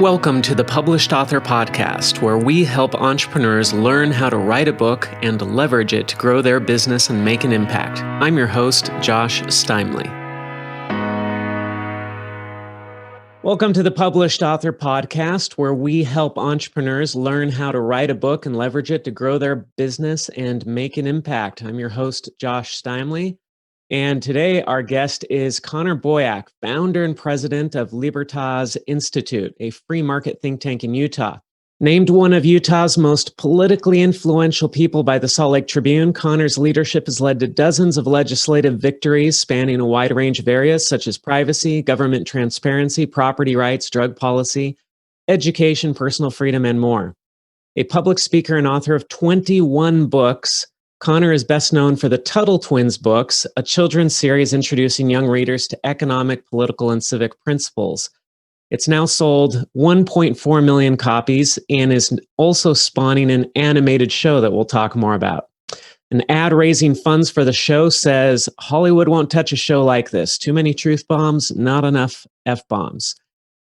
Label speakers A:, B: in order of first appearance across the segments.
A: Welcome to the Published Author Podcast, where we help entrepreneurs learn how to write a book and leverage it to grow their business and make an impact. I'm your host, Josh Steimle. Welcome to the Published Author Podcast, where we help entrepreneurs learn how to write a book and leverage it to grow their business and make an impact. I'm your host, Josh Steimle. And today our guest is Connor Boyack, founder and president of Libertas Institute, a free market think tank in Utah. Named one of Utah's most politically influential people by the Salt Lake Tribune, Connor's leadership has led to dozens of legislative victories spanning a wide range of areas such as privacy, government transparency, property rights, drug policy, education, personal freedom, and more. A public speaker and author of 21 books, Connor is best known for the Tuttle Twins books, a children's series introducing young readers to economic, political, and civic principles. It's now sold 1.4 million copies and is also spawning an animated show that we'll talk more about. An ad raising funds for the show says, Hollywood won't touch a show like this. Too many truth bombs, not enough F-bombs.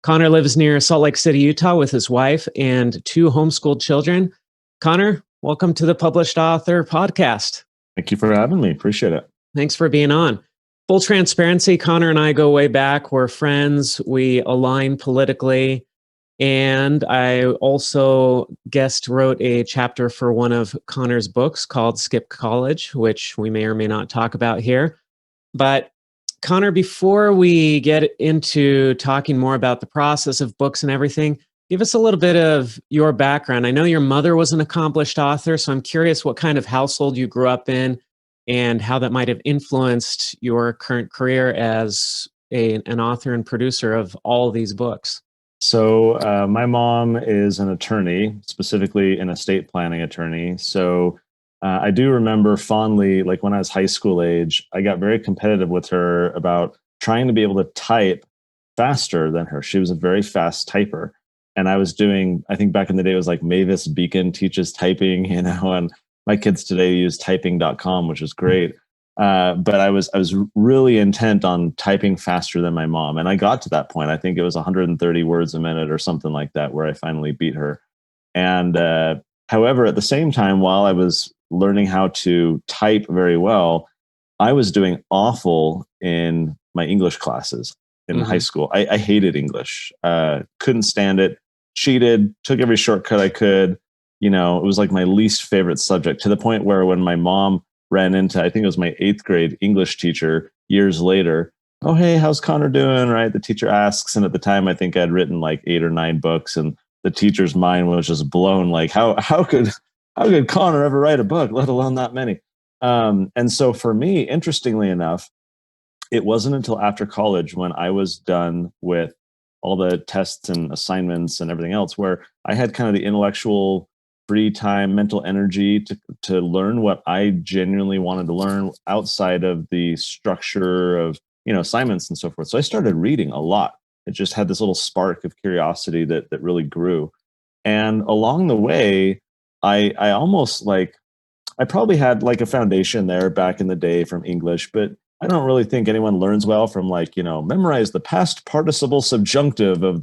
A: Connor lives near Salt Lake City, Utah with his wife and two homeschooled children. Connor, welcome to the Published Author Podcast.
B: Thank you for having me. Appreciate it.
A: Thanks for being on. Full transparency, Connor and I go way back. We're friends. We align politically. And I also guest wrote a chapter for one of Connor's books called Skip College, which we may or may not talk about here. But Connor, before we get into talking more about the process of books and everything, give us a little bit of your background. I know your mother was an accomplished author, so I'm curious what kind of household you grew up in and how that might have influenced your current career as an author and producer of all these books.
B: So my mom is an attorney, specifically an estate planning attorney. So I do remember fondly, like when I was high school age, I got very competitive with her about trying to be able to type faster than her. She was a very fast typer. And I was doing, I think back in the day, it was like Mavis Beacon teaches typing, and my kids today use typing.com, which is great. But I was really intent on typing faster than my mom. And I got to that point. I think it was 130 words a minute or something like that, where I finally beat her. And however, at the same time, while I was learning how to type very well, I was doing awful in my English classes in high school. I hated English, couldn't stand it. Cheated, took every shortcut I could. You know, it was like my least favorite subject, to the point where when my mom ran into, I think it was my 8th grade English teacher years later, oh, hey, how's Connor doing? Right. The teacher asks. And at the time, I think I'd written like 8 or 9 books, and the teacher's mind was just blown. Like, how could Connor ever write a book, let alone that many? And so for me, interestingly enough, it wasn't until after college, when I was done with all the tests and assignments and everything else, where I had kind of the intellectual free time, mental energy to learn what I genuinely wanted to learn outside of the structure of, assignments and so forth. So I started reading a lot. It just had this little spark of curiosity that really grew. And along the way, I almost I probably had like a foundation there back in the day from English, but I don't really think anyone learns well from memorize the past participle subjunctive of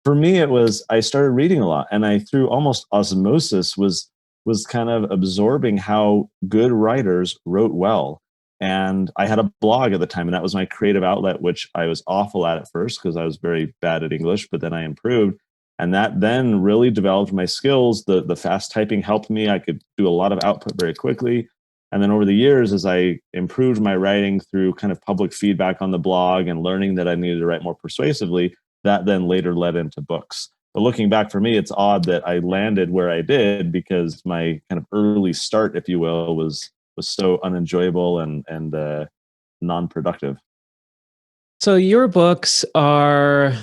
B: for me, it was, I started reading a lot, and I, through almost osmosis, was kind of absorbing how good writers wrote well. And I had a blog at the time, and that was my creative outlet, which I was awful at first because I was very bad at English, but then I improved. And that then really developed my skills. The fast typing helped me. I could do a lot of output very quickly. And then over the years, as I improved my writing through kind of public feedback on the blog and learning that I needed to write more persuasively, that then later led into books. But looking back, for me, it's odd that I landed where I did, because my kind of early start, if you will, was so unenjoyable and non-productive.
A: So your books are,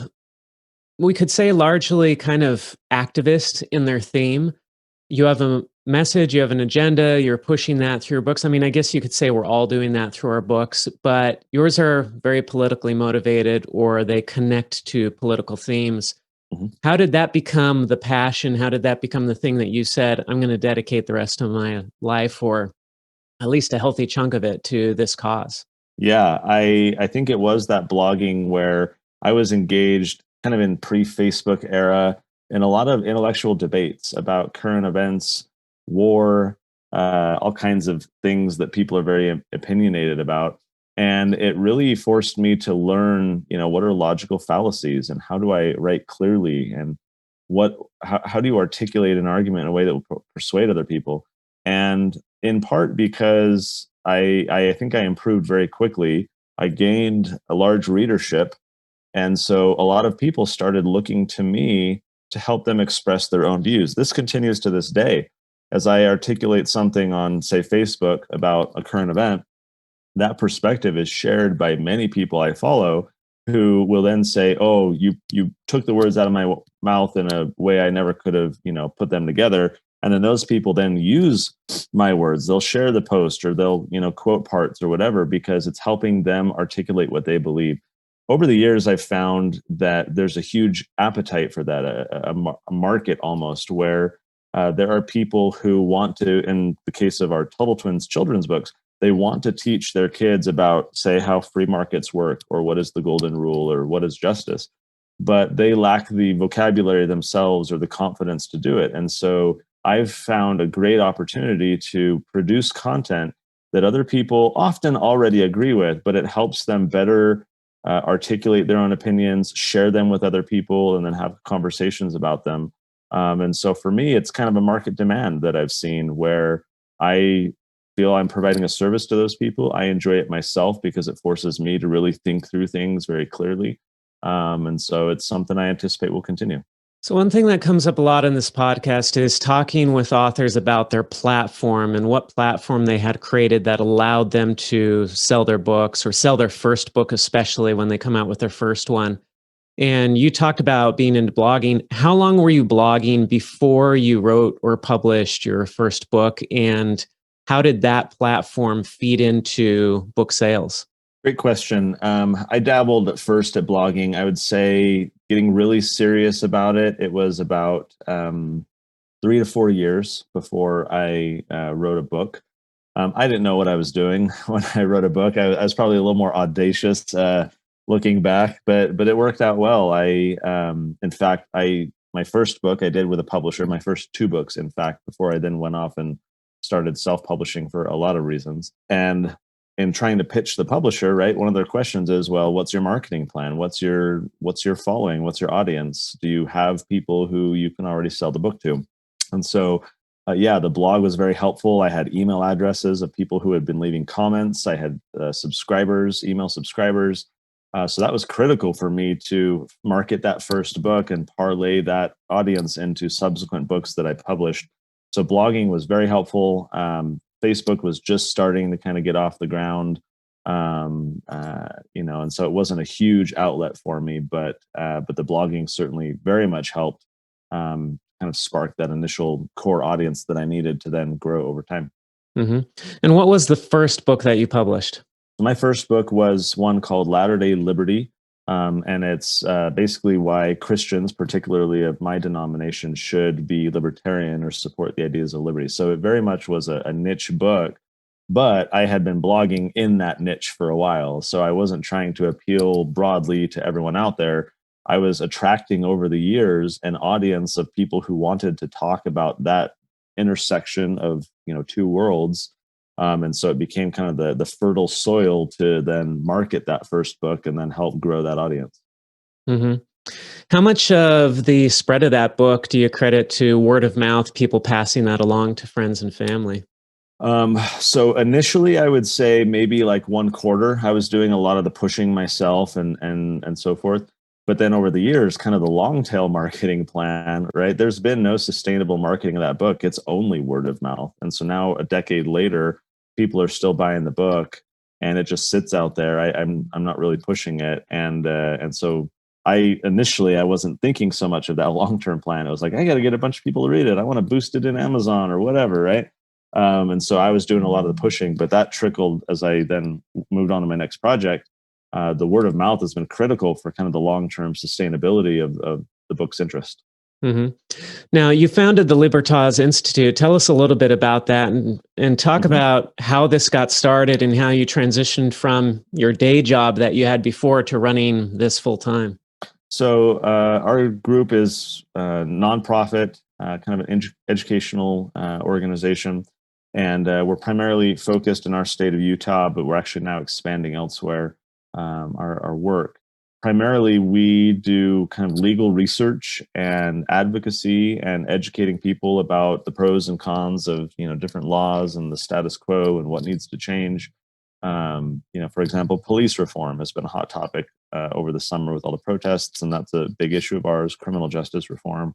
A: we could say, largely kind of activist in their theme. You have a message, you have an agenda, you're pushing that through your books. I mean, I guess you could say we're all doing that through our books, but yours are very politically motivated, or they connect to political themes. How did that become the passion? How did that become the thing that you said, I'm going to dedicate the rest of my life, or at least a healthy chunk of it, to this cause?
B: Yeah, I think it was that blogging where I was engaged kind of in pre-Facebook era, in a lot of intellectual debates about current events, war, all kinds of things that people are very opinionated about. And it really forced me to learn, what are logical fallacies and how do I write clearly, and how do you articulate an argument in a way that will persuade other people. And in part because I think I improved very quickly. I gained a large readership, and so a lot of people started looking to me to help them express their own views. This continues to this day. As I articulate something on, say, Facebook about a current event, that perspective is shared by many people I follow, who will then say, "Oh, you took the words out of my mouth in a way I never could have, put them together." And then those people then use my words. They'll share the post, or they'll, quote parts or whatever, because it's helping them articulate what they believe. Over the years, I've found that there's a huge appetite for that, a market almost, where there are people who want to, in the case of our Tuttle Twins children's books, they want to teach their kids about, say, how free markets work, or what is the golden rule, or what is justice, but they lack the vocabulary themselves or the confidence to do it. And so I've found a great opportunity to produce content that other people often already agree with, but it helps them better articulate their own opinions, share them with other people, and then have conversations about them. And so for me, it's kind of a market demand that I've seen, where I feel I'm providing a service to those people. I enjoy it myself because it forces me to really think through things very clearly. And so it's something I anticipate will continue.
A: So one thing that comes up a lot in this podcast is talking with authors about their platform and what platform they had created that allowed them to sell their books, or sell their first book, especially when they come out with their first one. And you talked about being into blogging. How long were you blogging before you wrote or published your first book? And how did that platform feed into book sales?
B: Great question. I dabbled at first at blogging. I would say getting really serious about it, it was about 3 to 4 years before I wrote a book. I didn't know what I was doing when I wrote a book. I was probably a little more audacious looking back, but it worked out well. In fact, my first book I did with a publisher, my first 2 books, in fact, before I then went off and started self-publishing for a lot of reasons. And in trying to pitch the publisher, right, one of their questions is, well, what's your marketing plan? What's your following? What's your audience? Do you have people who you can already sell the book to? And so, the blog was very helpful. I had email addresses of people who had been leaving comments. I had subscribers, email subscribers. So that was critical for me to market that first book and parlay that audience into subsequent books that I published. So blogging was very helpful. Facebook was just starting to kind of get off the ground, and so it wasn't a huge outlet for me, but the blogging certainly very much helped kind of spark that initial core audience that I needed to then grow over time.
A: Mm-hmm. And what was the first book that you published?
B: My first book was one called Latter-day Liberty. And it's basically why Christians, particularly of my denomination, should be libertarian or support the ideas of liberty. So it very much was a niche book, but I had been blogging in that niche for a while. So I wasn't trying to appeal broadly to everyone out there. I was attracting over the years an audience of people who wanted to talk about that intersection of, 2 worlds. And so it became kind of the fertile soil to then market that first book and then help grow that audience.
A: Mm-hmm. How much of the spread of that book do you credit to word of mouth, people passing that along to friends and family?
B: So initially, I would say maybe like 1/4. I was doing a lot of the pushing myself and so forth. But then over the years, kind of the long tail marketing plan, right? There's been no sustainable marketing of that book. It's only word of mouth. And so now, a decade later, people are still buying the book, and it just sits out there. I'm not really pushing it, and so I wasn't thinking so much of that long term plan. It was like, I got to get a bunch of people to read it. I want to boost it in Amazon or whatever, right? And so I was doing a lot of the pushing, but that trickled as I then moved on to my next project. The word of mouth has been critical for kind of the long term sustainability of the book's interest.
A: Mm-hmm. Now, you founded the Libertas Institute. Tell us a little bit about that, and talk about how this got started and how you transitioned from your day job that you had before to running this full time.
B: So our group is a nonprofit, kind of an educational organization, and we're primarily focused in our state of Utah, but we're actually now expanding elsewhere. Our work. Primarily, we do kind of legal research and advocacy and educating people about the pros and cons of different laws and the status quo and what needs to change. For example, police reform has been a hot topic over the summer with all the protests, and that's a big issue of ours, criminal justice reform.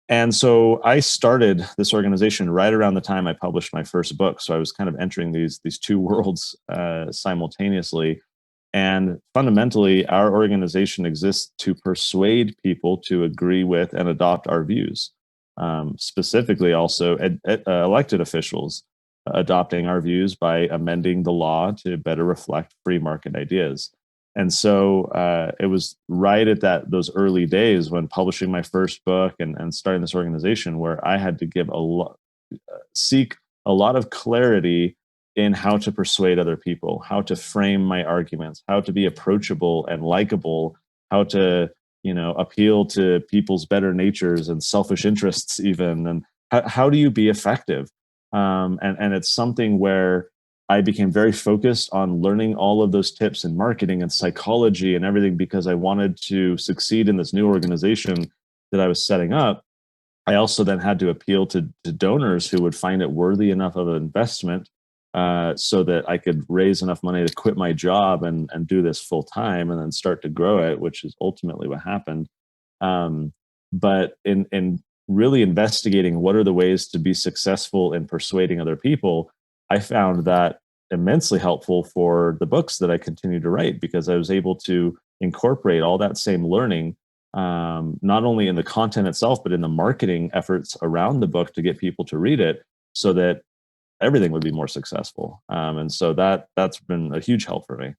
B: And so I started this organization right around the time I published my first book. So I was kind of entering these two worlds simultaneously. And fundamentally, our organization exists to persuade people to agree with and adopt our views. Specifically, also elected officials adopting our views by amending the law to better reflect free market ideas. And so it was right at those early days when publishing my first book and starting this organization where I had to seek a lot of clarity in how to persuade other people, how to frame my arguments, how to be approachable and likable, how to appeal to people's better natures and selfish interests even, and how do you be effective? And it's something where I became very focused on learning all of those tips in marketing and psychology and everything because I wanted to succeed in this new organization that I was setting up. I also then had to appeal to donors who would find it worthy enough of an investment so that I could raise enough money to quit my job and do this full time and then start to grow it, which is ultimately what happened. But in really investigating what are the ways to be successful in persuading other people, I found that immensely helpful for the books that I continue to write because I was able to incorporate all that same learning, not only in the content itself, but in the marketing efforts around the book to get people to read it so that everything would be more successful. And so that's been a huge help for me.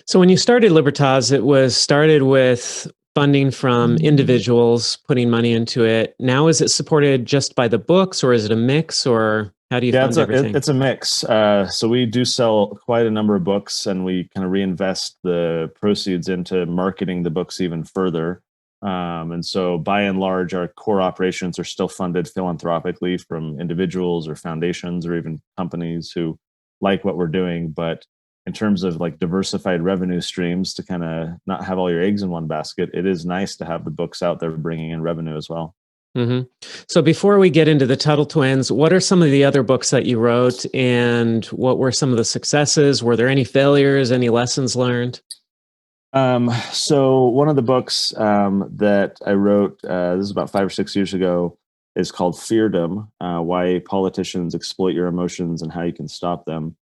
A: So when you started Libertas, it was started with funding from individuals putting money into it. Now, is it supported just by the books, or is it a mix, or how do you fund everything?
B: It's a mix. So we do sell quite a number of books, and we kind of reinvest the proceeds into marketing the books even further. And so by and large, our core operations are still funded philanthropically from individuals or foundations or even companies who like what we're doing. But in terms of like diversified revenue streams to kind of not have all your eggs in one basket, it is nice to have the books out there bringing in revenue as well.
A: Mm-hmm. So before we get into the Tuttle Twins, what are some of the other books that you wrote and what were some of the successes? Were there any failures, any lessons learned?
B: So one of the books that I wrote, this is about 5 or 6 years ago, is called Feardom, Why Politicians Exploit Your Emotions and How You Can Stop Them.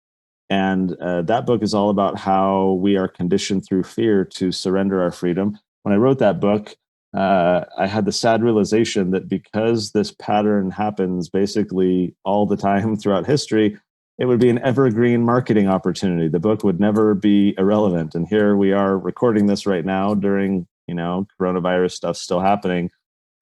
B: And that book is all about how we are conditioned through fear to surrender our freedom. When I wrote that book, I had the sad realization that because this pattern happens basically all the time throughout history, it would be an evergreen marketing opportunity. The book would never be irrelevant. And here we are recording this right now during, coronavirus stuff still happening.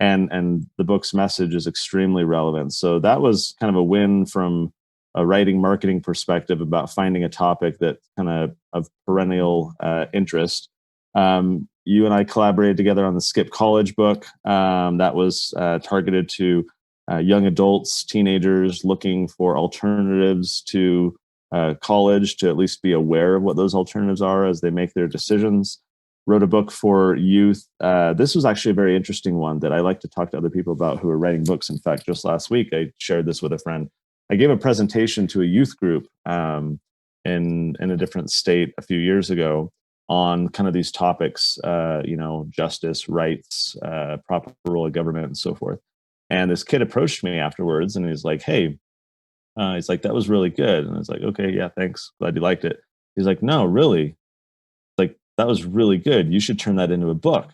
B: And the book's message is extremely relevant. So that was kind of a win from a writing marketing perspective about finding a topic that kind of perennial interest. You and I collaborated together on the Skip College book that was targeted to young adults, teenagers looking for alternatives to college to at least be aware of what those alternatives are as they make their decisions. Wrote a book for youth. This was actually a very interesting one that I like to talk to other people about who are writing books. In fact, just last week, I shared this with a friend. I gave a presentation to a youth group in a different state a few years ago on kind of these topics, justice, rights, proper role of government, and so forth. And this kid approached me afterwards and he's like, hey, he's like, that was really good. And I was like, okay, yeah, thanks. Glad you liked it. He's like, no, really? Like, that was really good. You should turn that into a book.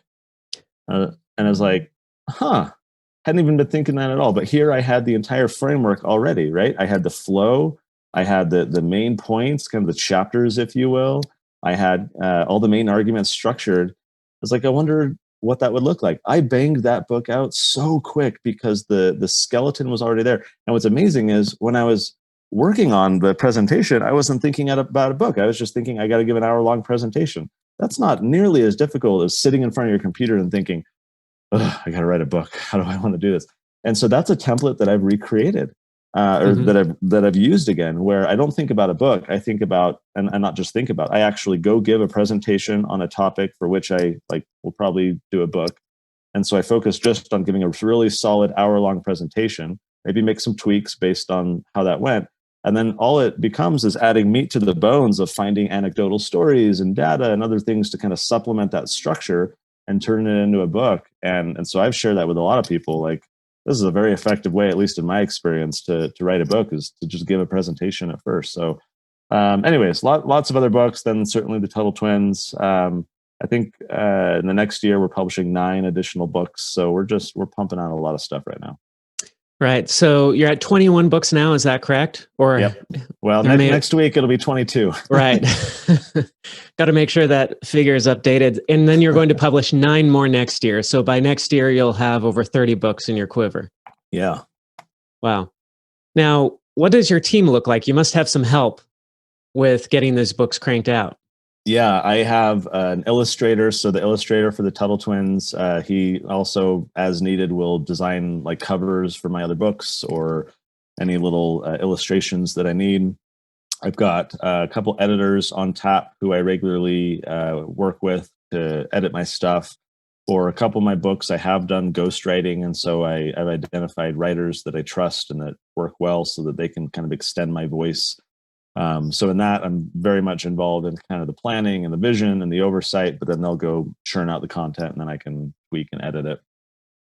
B: And I was like, hadn't even been thinking that at all. But here I had the entire framework already, right? I had the flow. I had the main points, kind of the chapters, if you will. I had all the main arguments structured. I was like, I wonder what that would look like. I banged that book out so quick because the skeleton was already there. And what's amazing is when I was working on the presentation, I wasn't thinking about a book. I was just thinking I got to give an hour-long presentation. that's not nearly as difficult as sitting in front of your computer and thinking, I got to write a book. How do I want to do this? And so that's a template that I've recreated, or that I've used again, where I don't think about a book. I think about, and not just think about, I actually go give a presentation on a topic for which I will probably do a book. And so I focus just on giving a really solid hour-long presentation, maybe make some tweaks based on how that went. And then all it becomes is adding meat to the bones of finding anecdotal stories and data and other things to kind of supplement that structure and turn it into a book. And so I've shared that with a lot of people. Like, this is a very effective way, at least in my experience, to write a book, is to just give a presentation at first. So anyways, lots of other books, then certainly the Tuttle Twins. I think in the next year, we're publishing 9 additional books. So we're pumping out a lot of stuff right now.
A: Right. So you're at 21 books now. Is that correct? Or
B: yep. Well, next week it'll be 22.
A: Right. Got to make sure that figure is updated. And then you're going to publish 9 more next year. So by next year, you'll have over 30 books in your quiver.
B: Yeah.
A: Wow. Now, what does your team look like? You must have some help with getting those books cranked out.
B: Yeah, I have an illustrator. So the illustrator for the Tuttle Twins, he also, as needed, will design like covers for my other books or any little illustrations that I need. I've got a couple editors on tap who I regularly work with to edit my stuff. For a couple of my books, I have done ghostwriting, and so I've identified writers that I trust and that work well so that they can kind of extend my voice. So in that, I'm very much involved in kind of the planning and the vision and the oversight, but then they'll go churn out the content and then I can tweak and edit it.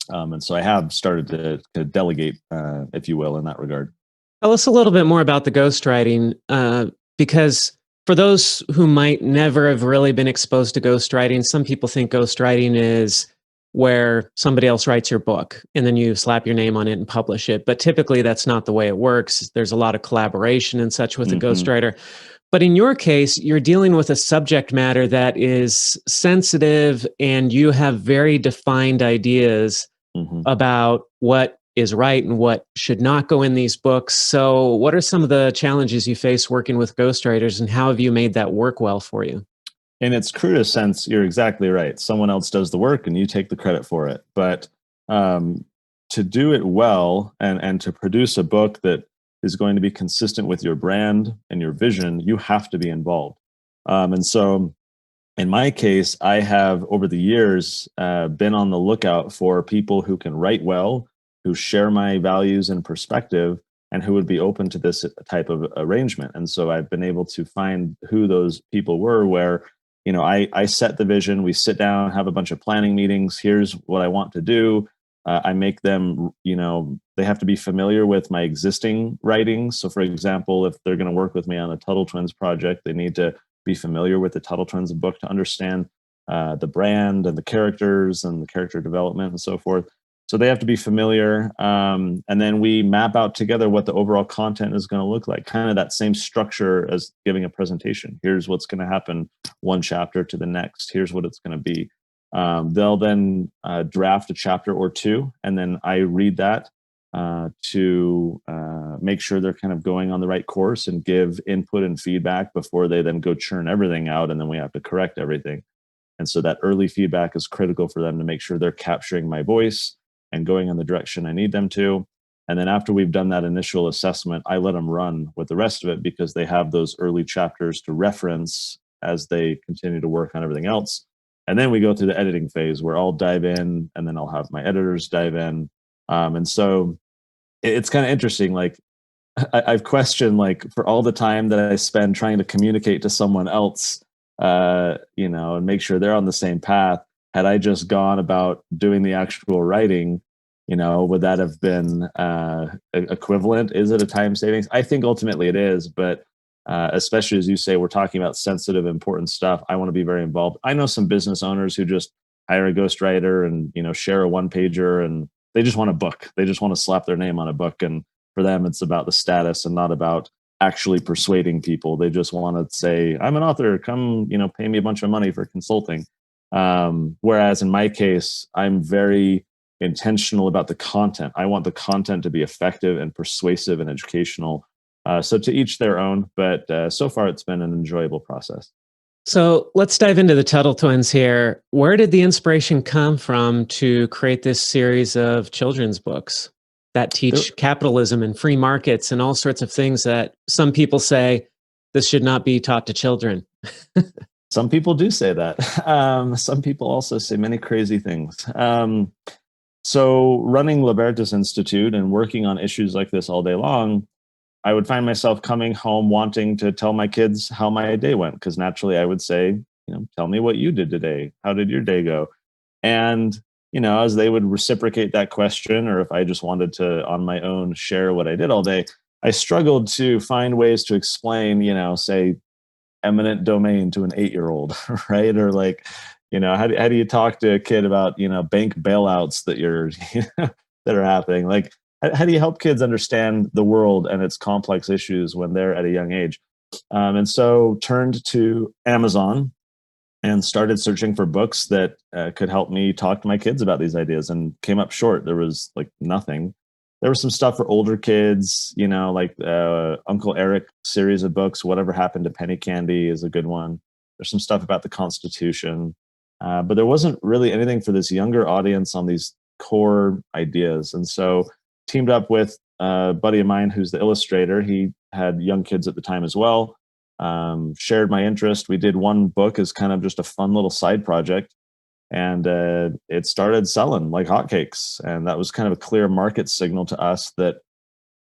B: And so I have started to delegate, if you will, in that regard.
A: Tell us a little bit more about the ghostwriting, because for those who might never have really been exposed to ghostwriting, some people think ghostwriting is where somebody else writes your book and then you slap your name on it and publish it. But typically that's not the way it works. There's a lot of collaboration and such with a ghostwriter. But in your case, you're dealing with a subject matter that is sensitive and you have very defined ideas about what is right and what should not go in these books. So what are some of the challenges you face working with ghostwriters, and how have you made that work well for you?
B: In its crudest sense, you're exactly right. Someone else does the work and you take the credit for it. But to do it well and to produce a book that is going to be consistent with your brand and your vision, you have to be involved. And so in my case, I have over the years been on the lookout for people who can write well, who share my values and perspective, and who would be open to this type of arrangement. And so I've been able to find who those people were, where I set the vision, we sit down, have a bunch of planning meetings. Here's what I want to do. I make them, they have to be familiar with my existing writings. So for example, if they're going to work with me on the Tuttle Twins project, they need to be familiar with the Tuttle Twins book to understand the brand and the characters and the character development and so forth. So they have to be familiar. And then we map out together what the overall content is going to look like, kind of that same structure as giving a presentation. Here's what's going to happen one chapter to the next. Here's what it's going to be. They'll then draft a chapter or two, and then I read that to make sure they're kind of going on the right course and give input and feedback before they then go churn everything out, and then we have to correct everything. And so that early feedback is critical for them to make sure they're capturing my voice and going in the direction I need them to. And then after we've done that initial assessment, I let them run with the rest of it, because they have those early chapters to reference as they continue to work on everything else. And then we go through the editing phase where I'll dive in, and then I'll have my editors dive in. And so it's kind of interesting. Like I've questioned, like, for all the time that I spend trying to communicate to someone else, and make sure they're on the same path. Had I just gone about doing the actual writing, would that have been equivalent? Is it a time savings? I think ultimately it is, but especially as you say, we're talking about sensitive, important stuff. I want to be very involved. I know some business owners who just hire a ghostwriter and, share a one-pager, and they just want a book. They just want to slap their name on a book. And for them, it's about the status and not about actually persuading people. They just want to say, I'm an author, come, pay me a bunch of money for consulting. Whereas in my case, I'm very intentional about the content. I want the content to be effective and persuasive and educational. So to each their own, but so far it's been an enjoyable process.
A: So let's dive into the Tuttle Twins here. Where did the inspiration come from to create this series of children's books that
B: There,
A: teach capitalism and free markets and all sorts of things that some people say this should not be taught to children?
B: some people do say that. Some people also say many crazy things. So running Libertas Institute and working on issues like this all day long, I would find myself coming home wanting to tell my kids how my day went, because naturally I would say, tell me what you did today. How did your day go? And, as they would reciprocate that question, or if I just wanted to on my own share what I did all day, I struggled to find ways to explain, say, eminent domain to an 8-year-old, right? Or like, how do you talk to a kid about, bank bailouts that that are happening? Like, how do you help kids understand the world and its complex issues when they're at a young age? And so turned to Amazon and started searching for books that could help me talk to my kids about these ideas, and came up short. There was like nothing. There was some stuff for older kids, like Uncle Eric series of books. Whatever Happened to Penny Candy is a good one. There's some stuff about the Constitution, but there wasn't really anything for this younger audience on these core ideas. And so teamed up with a buddy of mine who's the illustrator. He had young kids at the time as well. Shared my interest. We did one book as kind of just a fun little side project, and it started selling like hotcakes. And that was kind of a clear market signal to us that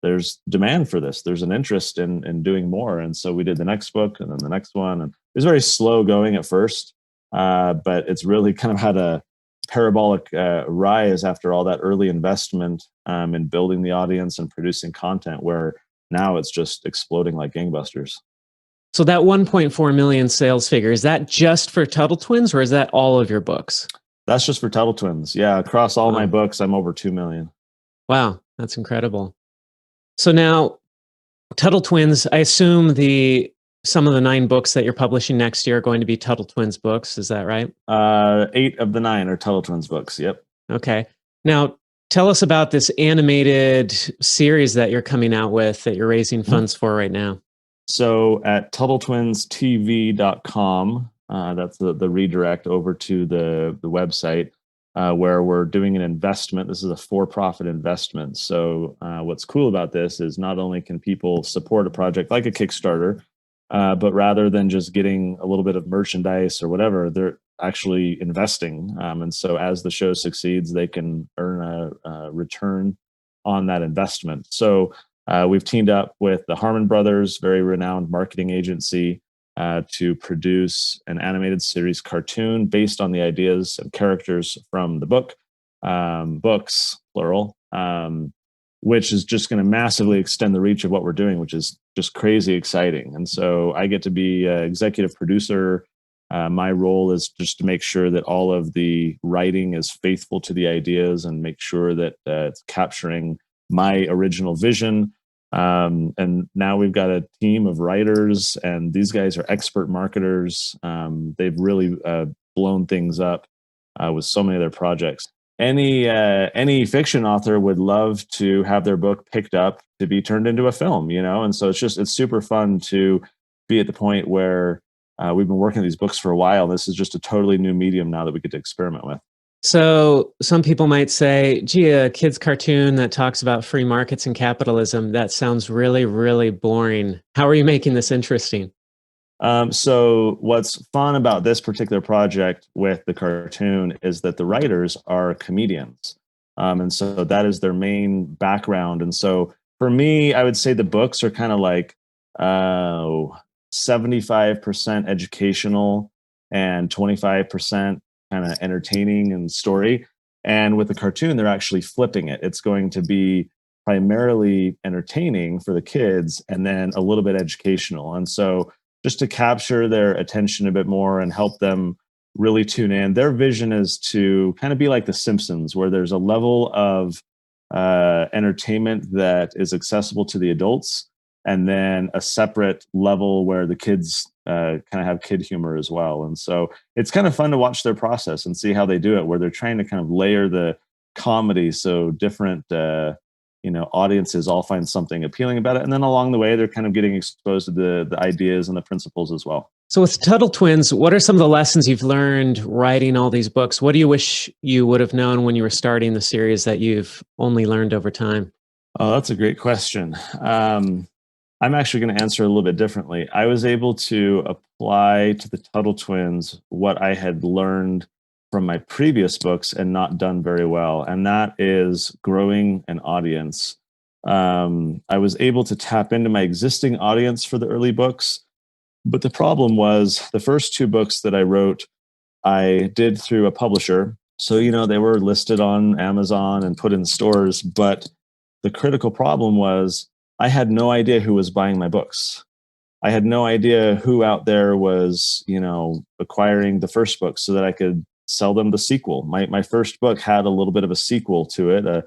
B: there's demand for this. There's an interest in doing more. And so we did the next book and then the next one. And it was very slow going at first, but it's really kind of had a parabolic rise after all that early investment in building the audience and producing content, where now it's just exploding like gangbusters.
A: So that 1.4 million sales figure, is that just for Tuttle Twins, or is that all of your books?
B: That's just for Tuttle Twins. Yeah, across all
A: Wow.
B: my books, I'm over 2 million.
A: Wow, that's incredible. So now, Tuttle Twins, I assume some of the 9 books that you're publishing next year are going to be Tuttle Twins books. Is that right?
B: 8 of the 9 are Tuttle Twins books. Yep.
A: Okay. Now, tell us about this animated series that you're coming out with that you're raising funds for right now.
B: So at TuttleTwinsTV.com, that's the redirect over to the website, where we're doing an investment. This is a for-profit investment. So what's cool about this is not only can people support a project like a Kickstarter, but rather than just getting a little bit of merchandise or whatever, they're actually investing. And so as the show succeeds, they can earn a return on that investment. So we've teamed up with the Harmon Brothers, very renowned marketing agency, to produce an animated series cartoon based on the ideas and characters from the books, plural, which is just going to massively extend the reach of what we're doing, which is just crazy exciting. And so I get to be executive producer. My role is just to make sure that all of the writing is faithful to the ideas and make sure that it's capturing my original vision. And now we've got a team of writers, and these guys are expert marketers. They've really blown things up with so many of their projects. Any fiction author would love to have their book picked up to be turned into a film, and so it's super fun to be at the point where we've been working on these books for a while. This is just a totally new medium now that we get to experiment with.
A: So some people might say, gee, a kid's cartoon that talks about free markets and capitalism, that sounds really, really boring. How are you making this interesting?
B: So what's fun about this particular project with the cartoon is that the writers are comedians. And so that is their main background. And so for me, I would say the books are kind of like 75% educational and 25% kind of entertaining and story. And with the cartoon, they're actually flipping it. It's going to be primarily entertaining for the kids and then a little bit educational. And so just to capture their attention a bit more and help them really tune in, their vision is to kind of be like The Simpsons, where there's a level of entertainment that is accessible to the adults, and then a separate level where the kids kind of have kid humor as well. And so it's kind of fun to watch their process and see how they do it, where they're trying to kind of layer the comedy so different audiences all find something appealing about it. And then along the way, they're kind of getting exposed to the ideas and the principles as well.
A: So with Tuttle Twins, what are some of the lessons you've learned writing all these books? What do you wish you would have known when you were starting the series that you've only learned over time?
B: Oh, that's a great question. I'm actually going to answer a little bit differently. I was able to apply to the Tuttle Twins what I had learned from my previous books and not done very well, and that is growing an audience. I was able to tap into my existing audience for the early books, but the problem was the first two books that I wrote, I did through a publisher. So, they were listed on Amazon and put in stores, but the critical problem was I had no idea who was buying my books. I had no idea who out there was, acquiring the first book so that I could sell them the sequel. My first book had a little bit of a sequel to it, a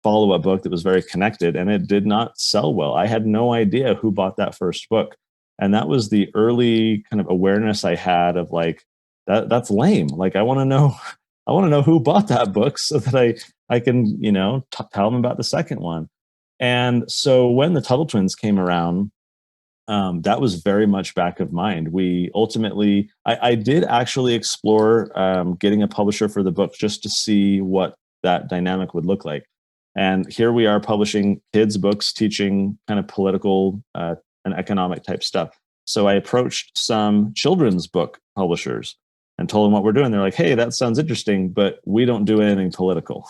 B: follow-up book that was very connected, and it did not sell well. I had no idea who bought that first book. And that was the early kind of awareness I had of like, that's lame. Like, I want to know who bought that book so that I can, tell them about the second one. And so when the Tuttle Twins came around, that was very much back of mind. We ultimately, I did actually explore getting a publisher for the book just to see what that dynamic would look like. And here we are publishing kids' books, teaching kind of political and economic type stuff. So I approached some children's book publishers and told them what we're doing. They're like, hey, that sounds interesting, but we don't do anything political.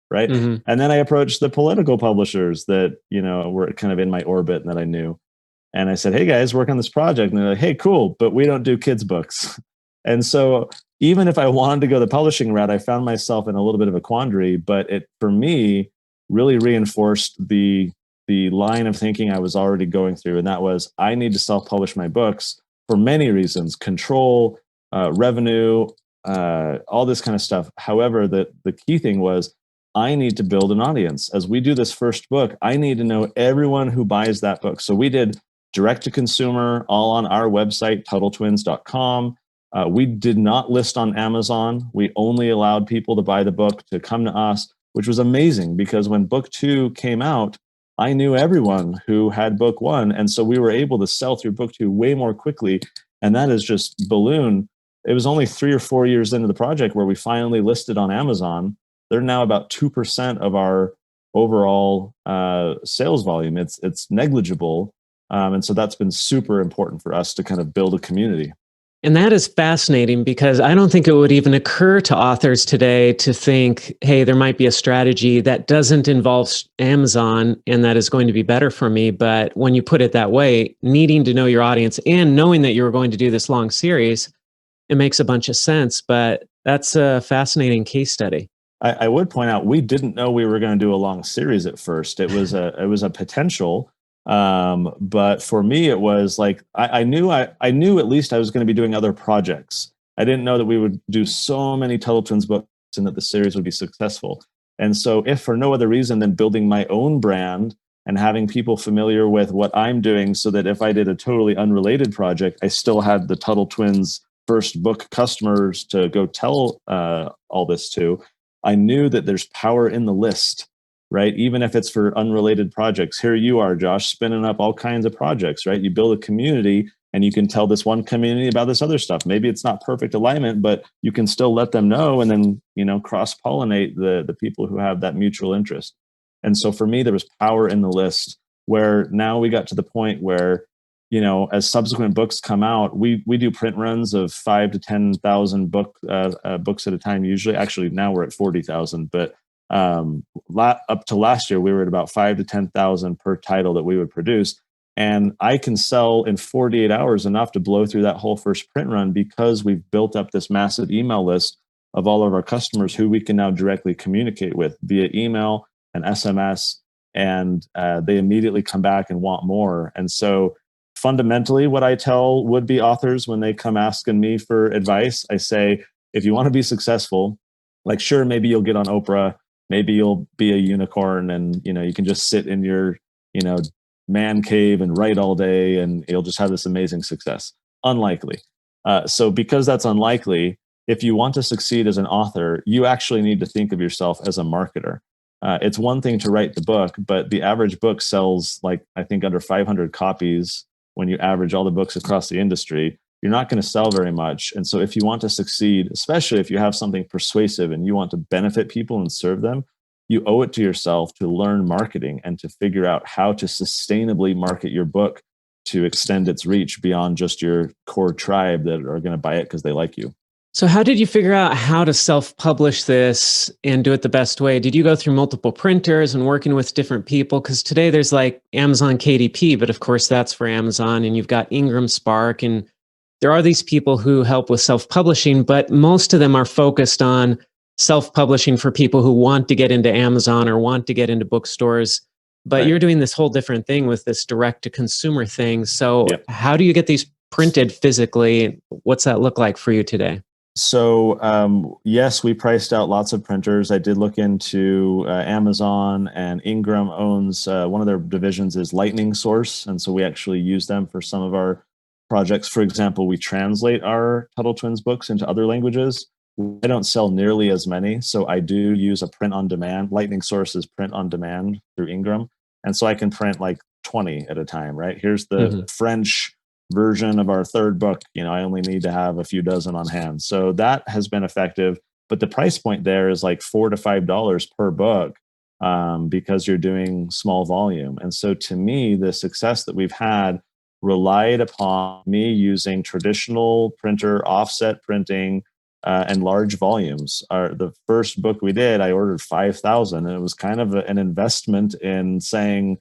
B: Right.
A: Mm-hmm.
B: And then I approached the political publishers that, were kind of in my orbit and that I knew. And I said, hey guys, work on this project. And they're like, hey, cool, but we don't do kids' books. And so even if I wanted to go the publishing route, I found myself in a little bit of a quandary, but it, for me, really reinforced the line of thinking I was already going through. And that was, I need to self-publish my books for many reasons: control, revenue, all this kind of stuff. However, the key thing was, I need to build an audience. As we do this first book, I need to know everyone who buys that book. So we did direct to consumer, all on our website, TuttleTwins.com. We did not list on Amazon. We only allowed people to buy the book to come to us, which was amazing because when book 2 came out, I knew everyone who had book 1. And so we were able to sell through book 2 way more quickly. And that is just balloon. It was only 3 or 4 years into the project where we finally listed on Amazon. They're now about 2% of our overall sales volume. It's negligible. And so that's been super important for us to kind of build a community.
A: And that is fascinating because I don't think it would even occur to authors today to think, hey, there might be a strategy that doesn't involve Amazon and that is going to be better for me. But when you put it that way, needing to know your audience and knowing that you're going to do this long series, it makes a bunch of sense. But that's a fascinating case study.
B: I would point out, we didn't know we were going to do a long series at first. It was a potential. But for me, it was like, I knew at least I was going to be doing other projects. I didn't know that we would do so many Tuttle Twins books and that the series would be successful. And so if for no other reason than building my own brand and having people familiar with what I'm doing so that if I did a totally unrelated project, I still had the Tuttle Twins first book customers to go tell all this to, I knew that there's power in the list. Right? Even if it's for unrelated projects. Here you are, Josh, spinning up all kinds of projects, right? You build a community and you can tell this one community about this other stuff. Maybe it's not perfect alignment, but you can still let them know and then, cross-pollinate the people who have that mutual interest. And so for me, there was power in the list where now we got to the point where, as subsequent books come out, we do print runs of 5,000 to 10,000 books at a time. Usually, actually now we're at 40,000, but up to last year, we were at about 5,000 to 10,000 per title that we would produce. And I can sell in 48 hours enough to blow through that whole first print run because we've built up this massive email list of all of our customers who we can now directly communicate with via email and SMS. And they immediately come back and want more. And so fundamentally, what I tell would-be authors when they come asking me for advice, I say, if you want to be successful, like, sure, maybe you'll get on Oprah. Maybe you'll be a unicorn and, you can just sit in your, man cave and write all day and you'll just have this amazing success. Unlikely. So because that's unlikely, if you want to succeed as an author, you actually need to think of yourself as a marketer. It's one thing to write the book, but the average book sells I think under 500 copies when you average all the books across the industry. you're not going to sell very much. And so if you want to succeed, especially if you have something persuasive and you want to benefit people and serve them, you owe it to yourself to learn marketing and to figure out how to sustainably market your book to extend its reach beyond just your core tribe that are going to buy it because they like you.
A: So how did you figure out how to self-publish this and do it the best way? Did you go through multiple printers and working with different people? Because today there's like Amazon KDP, but of course that's for Amazon, and you've got Ingram Spark, and there are these people who help with self-publishing, but most of them are focused on self-publishing for people who want to get into Amazon or want to get into bookstores. But
B: Right.
A: you're doing this whole different thing with this direct-to-consumer thing. So
B: Yep.
A: how do you get these printed physically? What's that look like for you today?
B: So yes, we priced out lots of printers. I did look into Amazon, and Ingram owns one of their divisions is Lightning Source, and so we actually use them for some of our projects. For example, we translate our Tuttle Twins books into other languages. I don't sell nearly as many, so I do use a print on demand. Lightning Source is print on demand through Ingram, and so I can print like 20 at a time. Right, here's the French version of our third book. I only need to have a few dozen on hand. So that has been effective. But the price point there is like $4 to $5 per book because you're doing small volume. And so to me, the success that we've had relied upon me using traditional printer, offset printing, and large volumes. The first book we did, I ordered 5,000, and it was kind of an investment in saying,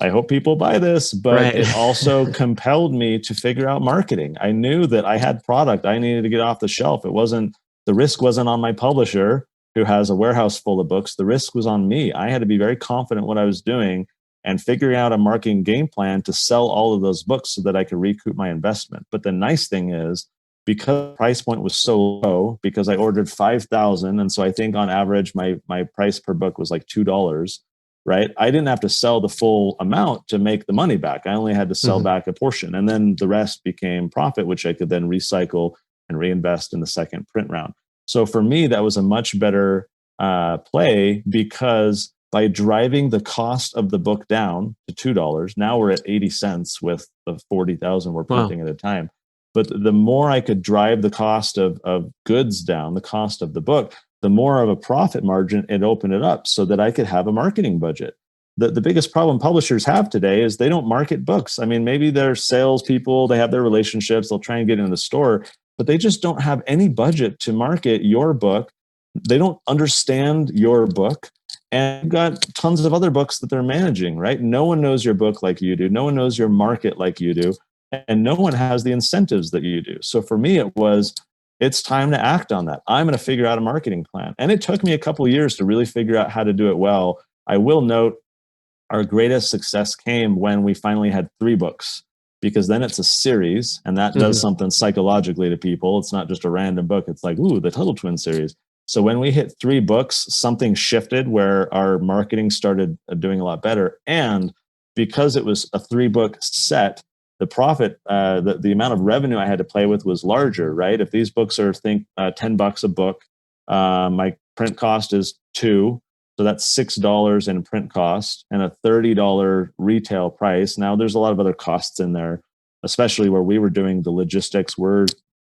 B: I hope people buy this, but
A: Right.
B: it also compelled me to figure out marketing. I knew that I had product I needed to get off the shelf. The risk wasn't on my publisher who has a warehouse full of books. The risk was on me. I had to be very confident what I was doing and figuring out a marketing game plan to sell all of those books so that I could recoup my investment. But the nice thing is, because the price point was so low, because I ordered 5,000, and so I think on average my price per book was like $2. Right? I didn't have to sell the full amount to make the money back. I only had to sell back a portion. And then the rest became profit, which I could then recycle and reinvest in the second print round. So for me, that was a much better play, because by driving the cost of the book down to $2, now we're at 80 cents with the 40,000 we're printing at a time. But the more I could drive the cost of goods down, the cost of the book, the more of a profit margin it opened it up so that I could have a marketing budget. The biggest problem publishers have today is they don't market books. I mean, maybe they're salespeople, they have their relationships, they'll try and get in the store, but they just don't have any budget to market your book. They don't understand your book. And you've got tons of other books that they're managing, right? No one knows your book like you do. No one knows your market like you do. And no one has the incentives that you do. So for me, it's time to act on that. I'm going to figure out a marketing plan. And it took me a couple of years to really figure out how to do it well. I will note our greatest success came when we finally had 3 books, because then it's a series, and that does something psychologically to people. It's not just a random book. It's like, ooh, the Tuttle Twin series. So when we hit 3 books, something shifted where our marketing started doing a lot better. And because it was a 3-book set, the profit, the amount of revenue I had to play with was larger, right? If these books are, $10 a book, my print cost is $2, so that's $6 in print cost and a $30 retail price. Now there's a lot of other costs in there, especially where we were doing the logistics. We're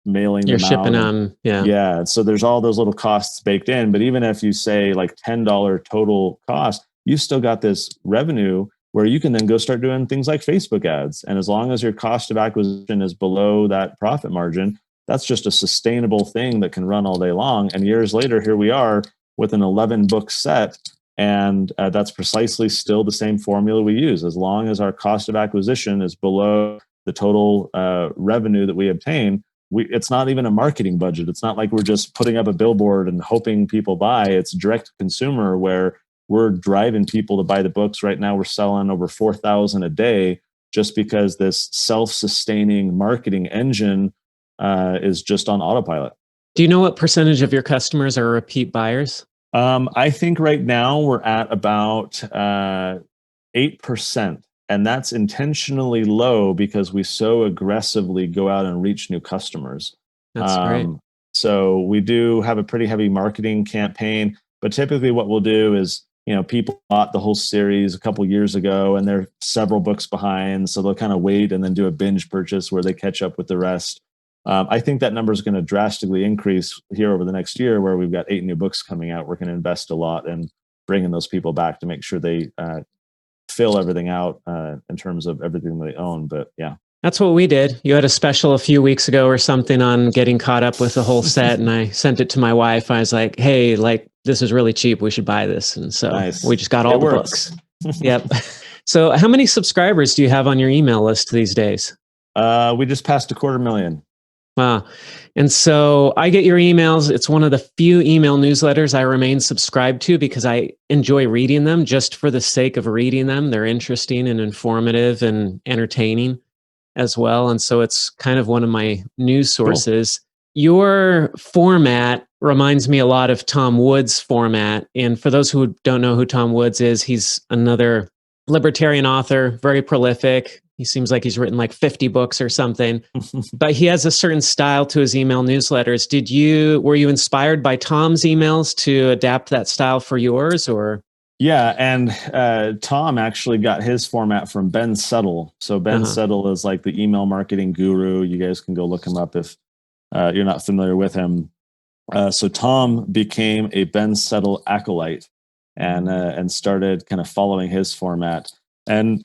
B: mailing
A: You're
B: them
A: shipping
B: out.
A: them, yeah.
B: Yeah, so there's all those little costs baked in. But even if you say like $10 total cost, you've still got this revenue where you can then go start doing things like Facebook ads. And as long as your cost of acquisition is below that profit margin, that's just a sustainable thing that can run all day long. And years later, here we are with an 11-book set. And that's precisely still the same formula we use. As long as our cost of acquisition is below the total revenue that we obtain, it's not even a marketing budget. It's not like we're just putting up a billboard and hoping people buy. It's direct to consumer, where we're driving people to buy the books. Right now, we're selling over 4,000 a day just because this self-sustaining marketing engine is just on autopilot.
A: Do you know what percentage of your customers are repeat buyers?
B: I think right now we're at about 8%. And that's intentionally low because we so aggressively go out and reach new customers.
A: That's great.
B: So we do have a pretty heavy marketing campaign, but typically what we'll do is, people bought the whole series a couple years ago and they're several books behind. So they'll kind of wait and then do a binge purchase where they catch up with the rest. I think that number is going to drastically increase here over the next year, where we've got 8 new books coming out. We're going to invest a lot in bringing those people back to make sure they fill everything out in terms of everything they own. But yeah.
A: That's what we did. You had a special a few weeks ago or something on getting caught up with the whole set, and I sent it to my wife. I was like, "Hey, like this is really cheap. We should buy this." And so
B: Nice.
A: we just got all
B: It
A: the
B: works.
A: books. Yep. So, how many subscribers do you have on your email list these days?
B: We just passed 250,000.
A: Wow. And so I get your emails. It's one of the few email newsletters I remain subscribed to because I enjoy reading them just for the sake of reading them. They're interesting and informative and entertaining as well. And so it's kind of one of my news sources. Cool. Your format reminds me a lot of Tom Woods' format. And for those who don't know who Tom Woods is, he's another libertarian author, very prolific. He seems like he's written like 50 books or something, but he has a certain style to his email newsletters. Were you inspired by Tom's emails to adapt that style for yours, or?
B: Yeah, and Tom actually got his format from Ben Settle. So Ben Settle is like the email marketing guru. You guys can go look him up if you're not familiar with him. So Tom became a Ben Settle acolyte and started kind of following his format. And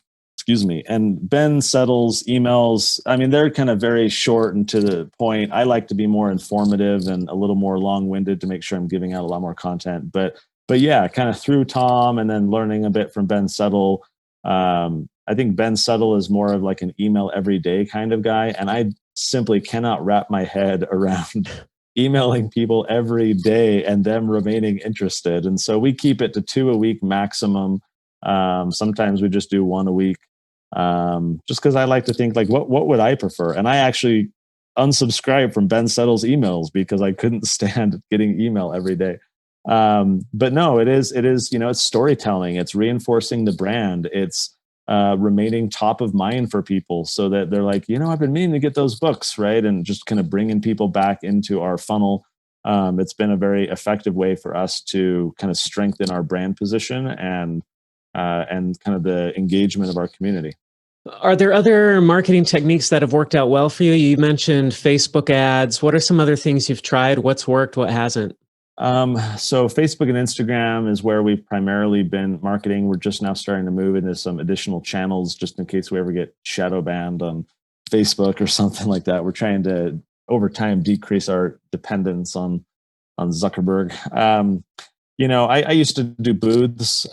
B: Ben Settle's emails, I mean, they're kind of very short and to the point. I like to be more informative and a little more long-winded to make sure I'm giving out a lot more content. But yeah, kind of through Tom and then learning a bit from Ben Settle. I think Ben Settle is more of like an email every day kind of guy. And I simply cannot wrap my head around emailing people every day and them remaining interested. And so we keep it to 2 a week maximum. Sometimes we just do 1 a week. Just because I like to think like, what would I prefer? And I actually unsubscribed from Ben Settle's emails because I couldn't stand getting email every day. But no, it is, it's storytelling. It's reinforcing the brand. It's remaining top of mind for people so that they're like, I've been meaning to get those books, right? And just kind of bringing people back into our funnel. It's been a very effective way for us to kind of strengthen our brand position and kind of the engagement of our community.
A: Are there other marketing techniques that have worked out well for you? You mentioned Facebook ads. What are some other things you've tried? What's worked? What hasn't?
B: So Facebook and Instagram is where we've primarily been marketing. We're just now starting to move into some additional channels just in case we ever get shadow banned on Facebook or something like that. We're trying to, over time, decrease our dependence on Zuckerberg. I used to do booths.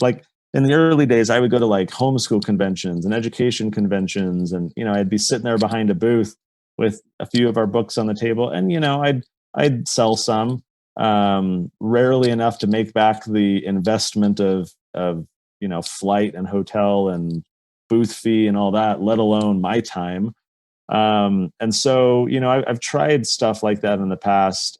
B: Like in the early days, I would go to like homeschool conventions and education conventions. And, I'd be sitting there behind a booth with a few of our books on the table. And, I'd sell some, rarely enough to make back the investment of flight and hotel and booth fee and all that, let alone my time. And so, I've tried stuff like that in the past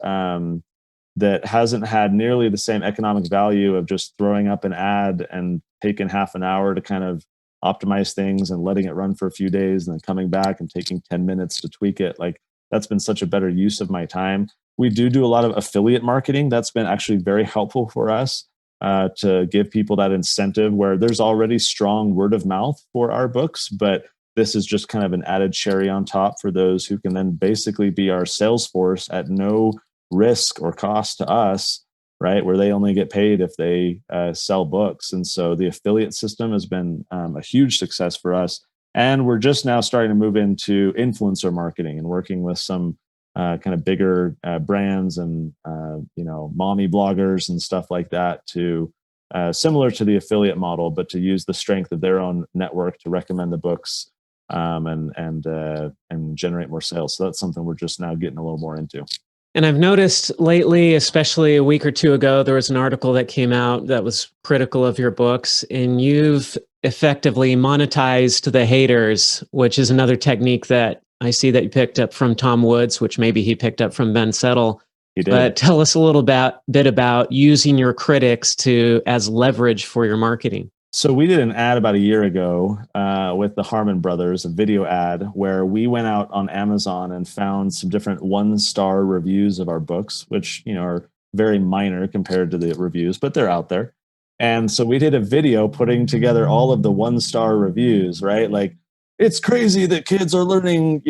B: that hasn't had nearly the same economic value of just throwing up an ad and taking half an hour to kind of optimize things and letting it run for a few days and then coming back and taking 10 minutes to tweak it. Like that's been such a better use of my time. We do a lot of affiliate marketing. That's been actually very helpful for us to give people that incentive where there's already strong word of mouth for our books, but this is just kind of an added cherry on top for those who can then basically be our sales force at no risk or cost to us, right? Where they only get paid if they sell books. And so the affiliate system has been a huge success for us. And we're just now starting to move into influencer marketing and working with some kind of bigger brands and, mommy bloggers and stuff like that to similar to the affiliate model, but to use the strength of their own network to recommend the books and generate more sales. So that's something we're just now getting a little more into.
A: And I've noticed lately, especially a week or two ago, there was an article that came out that was critical of your books, and you've effectively monetized the haters, which is another technique that I see that you picked up from Tom Woods, which maybe he picked up from Ben Settle.
B: He did.
A: But tell us a little bit about using your critics as leverage for your marketing.
B: So we did an ad about a year ago with the Harmon brothers, a video ad where we went out on Amazon and found some different 1-star reviews of our books, which are very minor compared to the reviews, but they're out there. And so we did a video putting together all of the 1-star reviews, right? Like, it's crazy that kids are learning,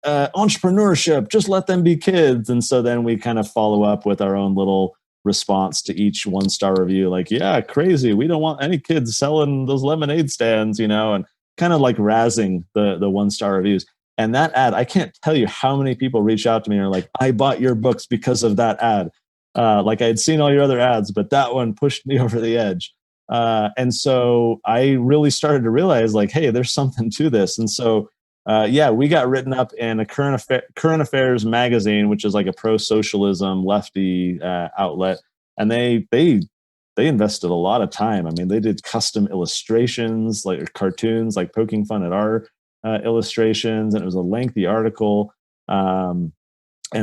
B: entrepreneurship, just let them be kids. And so then we kind of follow up with our own little response to each 1-star review, like, yeah, crazy. We don't want any kids selling those lemonade stands, and kind of like razzing the 1-star reviews. And that ad, I can't tell you how many people reach out to me and are like, I bought your books because of that ad. Like I had seen all your other ads, but that one pushed me over the edge. And so I really started to realize, like, hey, there's something to this. And so, we got written up in a current affairs magazine, which is like a pro-socialism lefty outlet. And they invested a lot of time. I mean, they did custom illustrations, like cartoons, like poking fun at our illustrations. And it was a lengthy article. And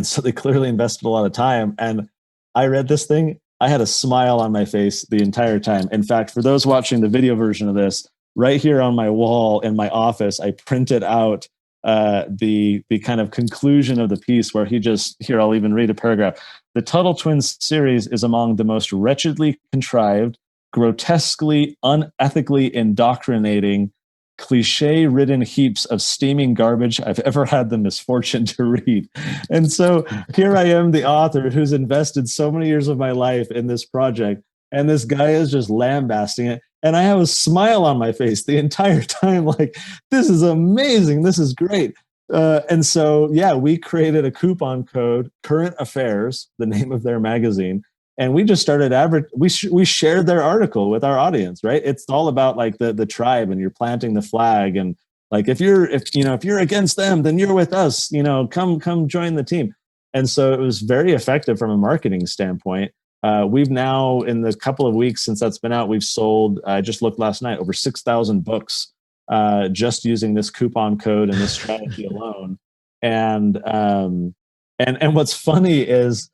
B: so they clearly invested a lot of time. And I read this thing, I had a smile on my face the entire time. In fact, for those watching the video version of this, right here on my wall in my office, I printed out the kind of conclusion of the piece where here, I'll even read a paragraph. The Tuttle Twins series is among the most wretchedly contrived, grotesquely, unethically indoctrinating, cliche-ridden heaps of steaming garbage I've ever had the misfortune to read. And so here I am, the author who's invested so many years of my life in this project, and this guy is just lambasting it. And I have a smile on my face the entire time, like, this is amazing, this is great. And so, we created a coupon code, Current Affairs, the name of their magazine, and we just started we shared their article with our audience, right? It's all about like the tribe, and you're planting the flag, and like if you're against them, then you're with us. Come join the team. And so it was very effective from a marketing standpoint. We've now, in the couple of weeks since that's been out, we've sold, I just looked last night, over 6,000 books just using this coupon code and this strategy alone. And what's funny is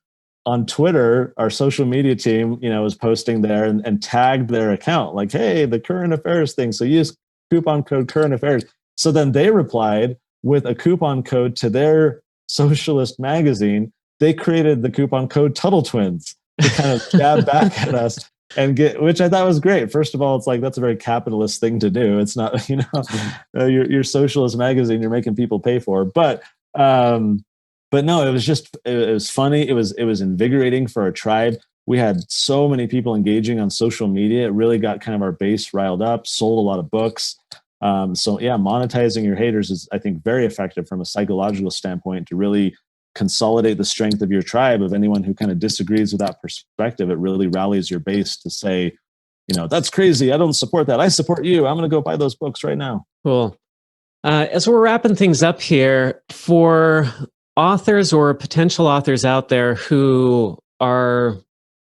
B: on Twitter, our social media team, was posting there and tagged their account like, hey, the Current Affairs thing. So use coupon code Current Affairs. So then they replied with a coupon code to their socialist magazine. They created the coupon code Tuttle Twins to kind of jab back at us and which I thought was great. First of all, it's like, that's a very capitalist thing to do. It's not, your socialist magazine you're making people pay for. But no, it was funny. It was invigorating for our tribe. We had so many people engaging on social media. It really got kind of our base riled up, sold a lot of books. Monetizing your haters is, I think, very effective from a psychological standpoint to really consolidate the strength of your tribe. Of anyone who kind of disagrees with that perspective, it really rallies your base to say, that's crazy, I don't support that, I support you, I'm going to go buy those books right now.
A: Cool. As we're wrapping things up here, for authors or potential authors out there who are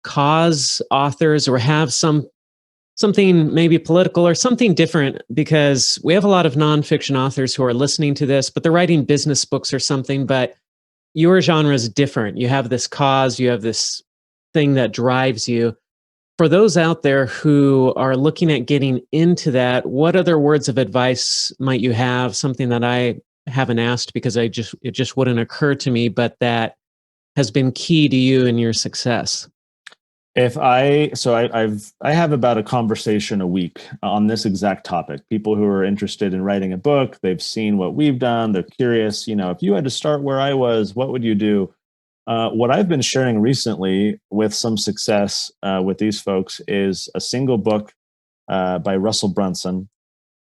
A: cause authors or have something maybe political or something different, because we have a lot of nonfiction authors who are listening to this, but they're writing business books or something, but your genre is different. You have this cause, you have this thing that drives you. For those out there who are looking at getting into that, what other words of advice might you have? Something that I haven't asked because it just wouldn't occur to me, but that has been key to you in your success.
B: I have about a conversation a week on this exact topic. People who are interested in writing a book, they've seen what we've done, they're curious, if you had to start where I was, what would you do? What I've been sharing recently with some success with these folks is a single book by Russell Brunson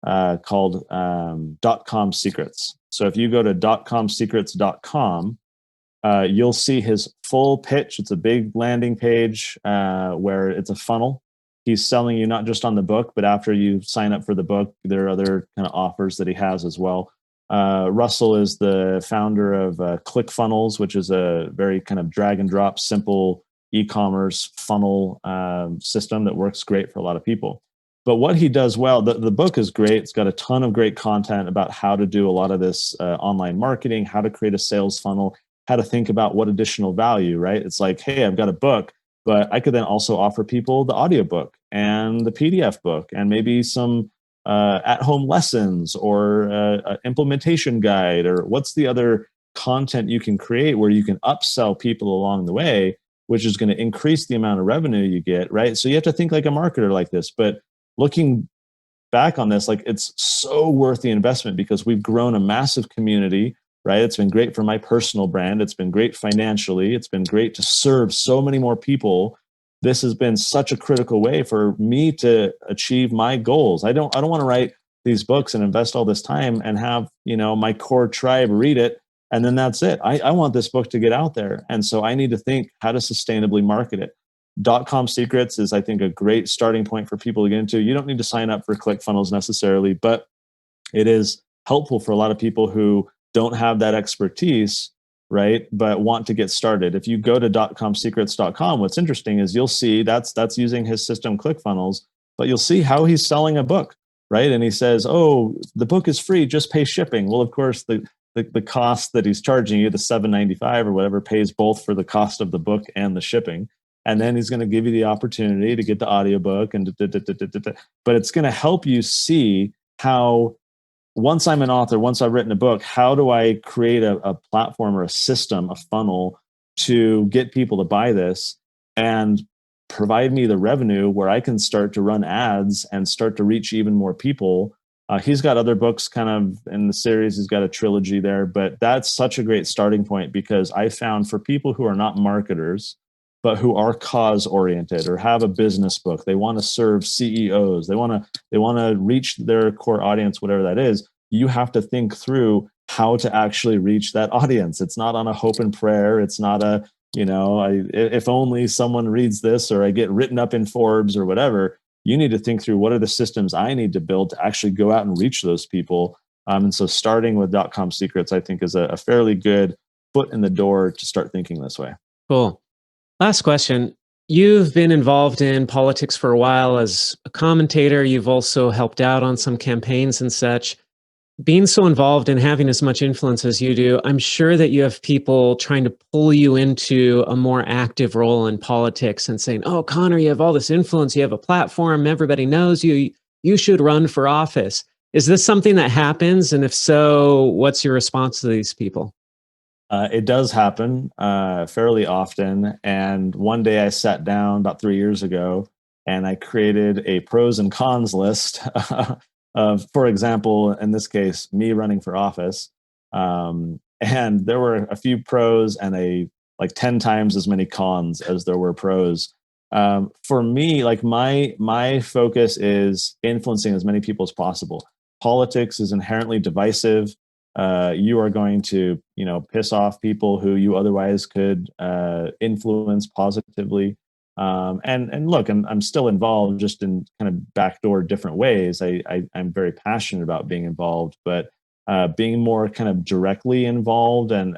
B: called .com Secrets. So if you go to .comsecrets.com, you'll see his full pitch. It's a big landing page where it's a funnel. He's selling you not just on the book, but after you sign up for the book, there are other kind of offers that he has as well. Russell is the founder of ClickFunnels, which is a very kind of drag and drop, simple e-commerce funnel system that works great for a lot of people. But what he does well, the book is great. It's got a ton of great content about how to do a lot of this online marketing, how to create a sales funnel, how to think about what additional value, right? It's like, hey, I've got a book, but I could then also offer people the audiobook and the PDF book and maybe some at-home lessons or an implementation guide, or what's the other content you can create where you can upsell people along the way, which is going to increase the amount of revenue you get, right? So you have to think like a marketer like this. But looking back on this, like, it's so worth the investment because we've grown a massive community. right? It's been great for my personal brand. It's been great financially. It's been great to serve so many more people. This has been such a critical way for me to achieve my goals. I don't want to write these books and invest all this time and have, my core tribe read it, and then that's it. I want this book to get out there. And so I need to think how to sustainably market it. .com secrets is, I think, a great starting point for people to get into. You don't need to sign up for ClickFunnels necessarily, but it is helpful for a lot of people who don't have that expertise, right, but want to get started. If you go to .comsecrets.com, what's interesting is you'll see that's using his system ClickFunnels, but you'll see how he's selling a book, right? And he says, oh, the book is free, just pay shipping. Well, of course, the cost that he's charging you, the $7.95 or whatever, pays both for the cost of the book and the shipping. And then he's going to give you the opportunity to get the audiobook and but it's going to help you see how, once I'm an author, once I've written a book, how do I create a platform or a system, a funnel to get people to buy this and provide me the revenue where I can start to run ads and start to reach even more people. He's got other books kind of in the series. He's got a trilogy there, but that's such a great starting point, because I found for people who are not marketers, but who are cause oriented or have a business book, they want to serve CEOs, they want to reach their core audience, whatever that is. You have to think through how to actually reach that audience. It's not on a hope and prayer. It's not a, if only someone reads this or I get written up in Forbes or whatever. You need to think through, what are the systems I need to build to actually go out and reach those people. And so starting with .com secrets, I think, is a fairly good foot in the door to start thinking this way.
A: Cool. Last question. You've been involved in politics for a while as a commentator. You've also helped out on some campaigns and such. Being so involved and having as much influence as you do, I'm sure that you have people trying to pull you into a more active role in politics and saying, oh, Connor, you have all this influence. You have a platform. Everybody knows you. You should run for office. Is this something that happens? And if so, what's your response to these people?
B: It does happen fairly often. And one day I sat down about 3 years ago and I created a pros and cons list of, for example, in this case, me running for office. And there were a few pros and like 10 times as many cons as there were pros. For me, like my focus is influencing as many people as possible. Politics is inherently divisive. You are going to, piss off people who you otherwise could influence positively. And look, I'm still involved, just in kind of backdoor different ways. I'm very passionate about being involved, but being more kind of directly involved. And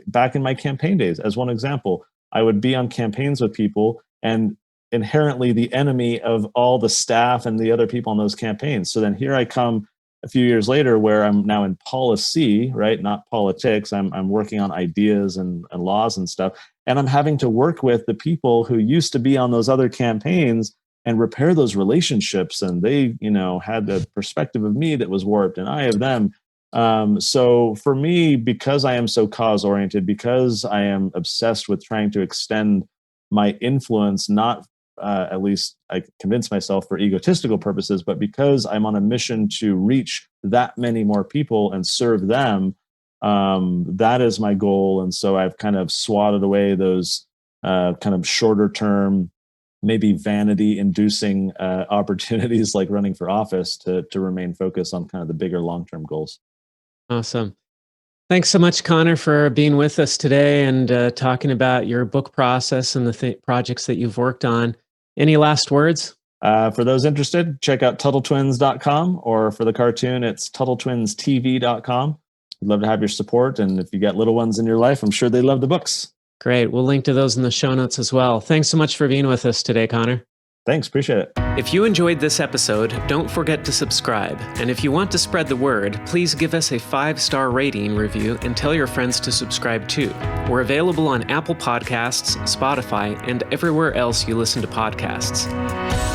B: back in my campaign days, as one example, I would be on campaigns with people and inherently the enemy of all the staff and the other people on those campaigns. So then here I come a few years later, where I'm now in policy, right? Not politics. I'm working on ideas and laws and stuff. And I'm having to work with the people who used to be on those other campaigns and repair those relationships. And they, had the perspective of me that was warped, and I of them. So for me, because I am so cause oriented, because I am obsessed with trying to extend my influence, not at least I convince myself for egotistical purposes, but because I'm on a mission to reach that many more people and serve them, that is my goal. And so I've kind of swatted away those kind of shorter term, maybe vanity inducing opportunities like running for office to remain focused on kind of the bigger long-term goals.
A: Awesome. Thanks so much, Connor, for being with us today and talking about your book process and the projects that you've worked on. Any last words?
B: For those interested, check out TuttleTwins.com, or for the cartoon, it's TuttleTwinsTV.com. We'd love to have your support. And if you got little ones in your life, I'm sure they love the books.
A: Great. We'll link to those in the show notes as well. Thanks so much for being with us today, Connor.
B: Thanks. Appreciate it.
A: If you enjoyed this episode, don't forget to subscribe. And if you want to spread the word, please give us a 5-star rating review and tell your friends to subscribe too. We're available on Apple Podcasts, Spotify, and everywhere else you listen to podcasts.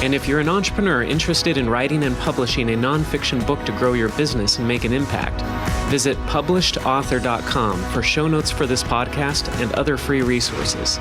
A: And if you're an entrepreneur interested in writing and publishing a nonfiction book to grow your business and make an impact, visit publishedauthor.com for show notes for this podcast and other free resources.